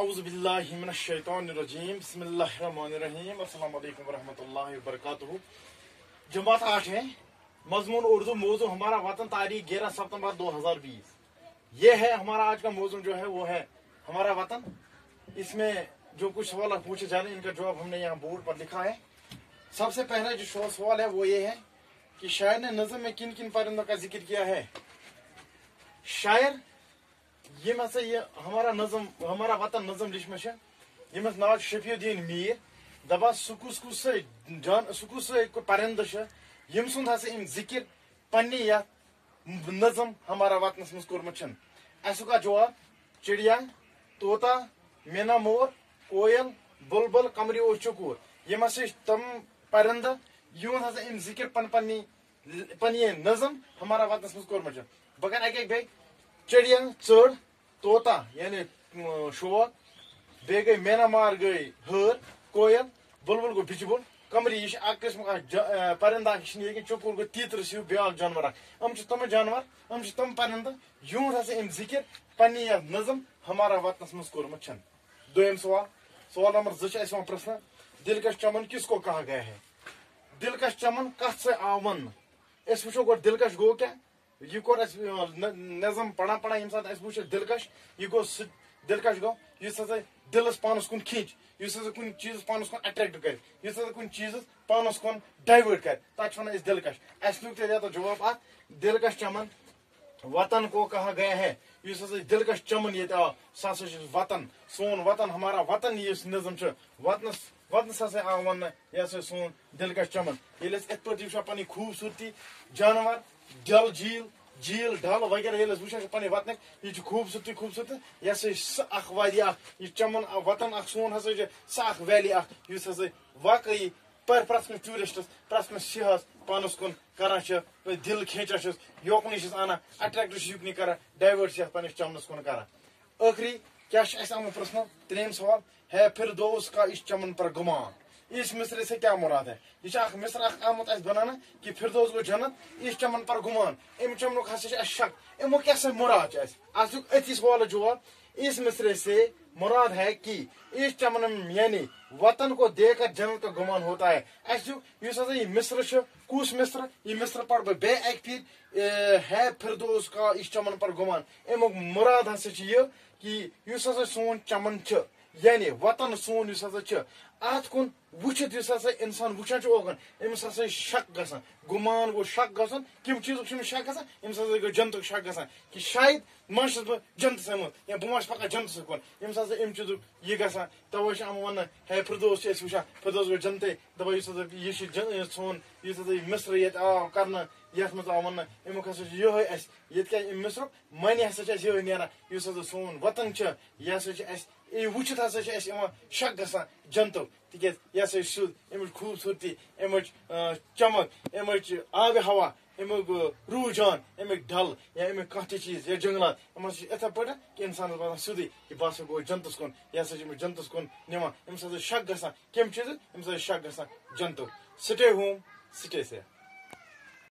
اعوذ باللہ من الشیطان الرجیم بسم اللہ الرحمن الرحیم السلام علیکم ورحمۃ اللہ وبرکاتہ. جماعت 8 ہے. مضمون اردو. موضوع ہمارا وطن. تاریخ 11 ستمبر 2020. یہ ہے ہمارا آج کا موضوع جو ہے وہ ہے ہمارا وطن. اس میں جو کچھ سوال پوچھے جا رہے ہیں ان کا جواب ہم نے یہاں بورڈ پر لکھا ہے. سب سے پہلا جو سوال ہے وہ یہ ہے کہ شاعر نے نظم میں کن کن پرندوں کا ذکر کیا ہے. شاعر یہ میں سے یہ ہمارا نظم ہمارا وطن نظم لکھمت یمس ناو شفیع الدین میر دپان سکوس پرند یم سند ہسا ام ذکر پنہ یتھ نظم ہمارا وطنس مز کورمت اسو کا جواب چڑیا طوطا مینا مور کوئل بلبل قمری اور چکور یم ہسا تم پرند یہد ہسا ام ذکر پنہ نظم ہمارا وطنس مز کورمت. بہ کر اکی بیٚیہِ چڑیا ژٔر طوطا یعنی شوق بیٚیہِ گٔے مینا مار گٔے ہٲر کویل بلبل گوٚو بِچہِ بُل قمری یہ اکھ قسمُک پرندٕ اکھ چھُنہٕ یہِ کینٛہہ چکور گوٚو تیٖترس ہیوٗ بیاکھ جانور اکھ. چھِ تِم جانور چھِ تِم پرندٕ یہُنٛد ہسا أمۍ ذکر پننہِ یتھ نظم ہمارا وطنس منٛز کوٚرمُت چھُنہٕ. دوٚیِم سوال نمبر 2 چھُ اَسہِ یِوان پرٛژھنہٕ دلکش چمن کس کو کہا گیا ہے. دلکش چمن کتھ سے آو وننہٕ. أسۍ وٕچھو گۄڈٕ دلکش گوٚو کیٛاہ. یہ کوٚر اَسہِ نظم پران ییٚمہِ ساتہٕ اَسہِ وٕچھ دلکش یہ گوٚو سُہ دلکش گوٚو یُس ہسا دلس پانس کُن کھینچ یُس ہسا کُنہِ چیٖزس پانس کُن اٹریکٹ کرِ یُس ہسا کُنہِ چیٖزس پانس کُن ڈایوٲٹ کرِ تتھ چھِ ونان أسۍ دلکش. اَسہِ لیوٚکھ تیٚلہِ یتھ جواب اتھ دلکش چمن وطن کو کہا گیا ہے. یُس ہسا دلکش چمن ییٚتہِ آو سُہ ہسا چھُ وطن سون وطن ہمارا وطن یُس نظم چھُ وطنس ہسا آو وننہٕ یہِ ہسا سون دلکش چمن. ییٚلہِ أسۍ یِتھ پٲٹھۍ وٕچھان پنٕنۍ خوٗبصوٗرتی جانور ڈل جھیل ڈل وغیرہ ییٚلہِ أسۍ وٕچھان چھِ پنٕنۍ وطنٕکۍ یہِ چھِ خوٗبصوٗرتی یہِ ہسا چھِ سُہ اکھ واریاہ اکھ یہِ چمن وطن اکھ سون ہسا چھِ سۄ اکھ ویلی اکھ یُس ہسا واقعی پرٛٮ۪تھ کٲنٛسہِ ٹوٗرِسٹس پرٛٮ۪تھ کٲنٛسہِ سیاحس پانس کُن کران چھِ دل کھینچان چھِس یوکنٕے چھِس انان اٹریکٹ چھِ یُکنٕے کران ڈایوٲٹ چھِ یتھ پننس چمنس کُن کران. ٲخری کیٛاہ چھُ اَسہِ آمُت پرٛژھنہٕ ترٛیٚیِم سوال ہے فردوس کا اس چمن پر گمان. اس مصرے سے کیا مراد ہے. یہ اکھ مصر اکھ آمت اَسہِ بناونہٕ کہ فردوس گوٚو جنت اس چمن پر گمان. امہِ چمنُک ہسا چھُ اَسہِ شک امیُک کیٛاہ سا مراد چھُ اَسہِ. اتھ دیُت أتھی سوالس جواب اس مصرے سے مراد ہے کہ اس چمن یعنی وطن کو دیکھ کر جنت کا گمان ہوتا ہے. اَسہِ دیُت یُس ہسا یہ مصر چھُ کُس مصر یہ مصر پرٕ بہٕ بیٚیہِ اکہِ پھِرِ ہے فردوس کا اس چمن پر گمان. امیُک مراد ہسا چھُ یہِ کہ یُس ہسا سون چمن چھُ یعنی وطن سون یُس ہسا چھُ اتھ کُن وٕچھِتھ یُس ہسا انسان وٕچھان چھُ اوکُن أمِس ہسا چھُ شک گژھان. گُمان گوٚو شک گژھُن کمہِ چیٖزُک چھُ أمِس شک گژھان أمِس ہسا گوٚو جنتُک شک گژھان کہ شاید ما چھُس بہٕ جنتس آمُت یا بہٕ ما چھُس پکان جنتس کُن. أمِس ہسا امہِ چیٖزُک یہِ گژھان توے چھِ یِم ونان ہے فردوس چھِ أسۍ وٕچھان فردوس گوٚو جنتے دپان یُس ہسا یہِ چھُ سون یُس ہسا یہِ مصر ییٚتہِ آو کرنہٕ یتھ منٛز آو وننہٕ امیُک ہسا چھُ یِہوے اسہِ ییٚتہِ کیٛاہ امہِ مصرُک معنی ہسا چھُ اسہِ یِہوے نیران یُس ہسا سون وطن چھُ یہِ ہسا چھُ اسہِ یہِ وٕچھِتھ ہسا چھُ اسہِ یِوان شک گژھان جنتُک تِکیٛازِ یہِ ہسا چھُ سیوٚد امِچ خوٗبصوٗرتی امِچ چمک امِچ آبِ ہوا امیُک روح جان امیُک ڈل یا امیُک کانٛہہ تہِ چیٖز یا جنگلات یِم ہسا چھِ یِتھے پٲٹھۍ کہ انسانس باسان سیوٚدُے یہِ بہٕ ہسا گوٚوُس جنتس کُن یہِ ہسا چھُ أمِس جنتس کُن نِوان أمِس ہسا چھُ شک گژھان کمہِ چیٖزُک أمِس ہسا چھُ شک گژھان جنتُک. سٹے ہوم سٹے سیف.